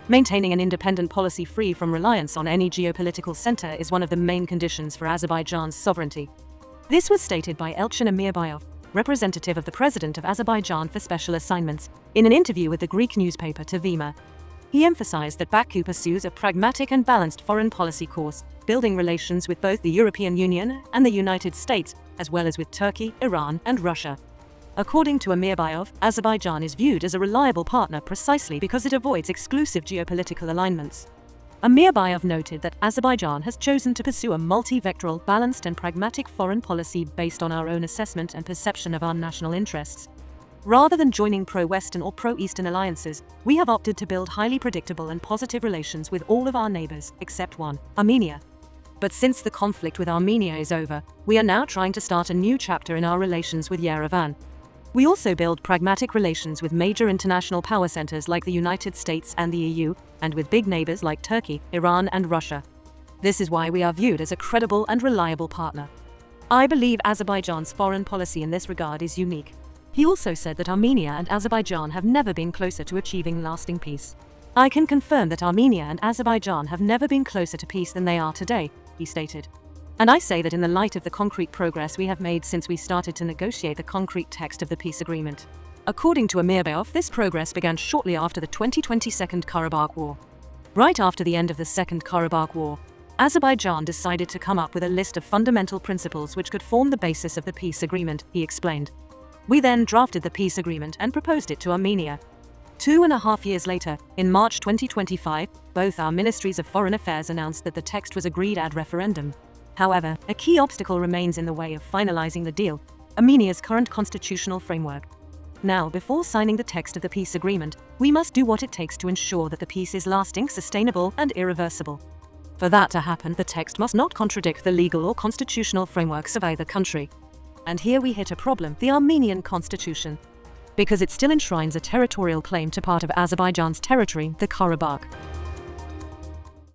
Maintaining an independent policy free from reliance on any geopolitical center is one of the main conditions for Azerbaijan's sovereignty. This was stated by Elchin Amirbayov, representative of the President of Azerbaijan for Special Assignments, in an interview with the Greek newspaper Tvima. He emphasized that Baku pursues a pragmatic and balanced foreign policy course, building relations with both the European Union and the United States, as well as with Turkey, Iran, and Russia. According to Amirbayov, Azerbaijan is viewed as a reliable partner precisely because it avoids exclusive geopolitical alignments. Amirbayov noted that Azerbaijan has chosen to pursue a multi-vectoral, balanced and pragmatic foreign policy based on our own assessment and perception of our national interests. Rather than joining pro-Western or pro-Eastern alliances, we have opted to build highly predictable and positive relations with all of our neighbors, except one, Armenia. But since the conflict with Armenia is over, we are now trying to start a new chapter in our relations with Yerevan. We also build pragmatic relations with major international power centers like the United States and the EU, and with big neighbors like Turkey, Iran, and Russia. This is why we are viewed as a credible and reliable partner. I believe Azerbaijan's foreign policy in this regard is unique. He also said that Armenia and Azerbaijan have never been closer to achieving lasting peace. I can confirm that Armenia and Azerbaijan have never been closer to peace than they are today, he stated. And I say that in the light of the concrete progress we have made since we started to negotiate the concrete text of the peace agreement. According to Amirbayov, this progress began shortly after the 2022 Karabakh War. Right after the end of the Second Karabakh War, Azerbaijan decided to come up with a list of fundamental principles which could form the basis of the peace agreement, he explained. We then drafted the peace agreement and proposed it to Armenia. 2.5 years later, in March 2025, both our ministries of foreign affairs announced that the text was agreed ad referendum. However, a key obstacle remains in the way of finalizing the deal: Armenia's current constitutional framework. Now, before signing the text of the peace agreement, we must do what it takes to ensure that the peace is lasting, sustainable, and irreversible. For that to happen, the text must not contradict the legal or constitutional frameworks of either country. And here we hit a problem: the Armenian constitution. Because it still enshrines a territorial claim to part of Azerbaijan's territory, the Karabakh.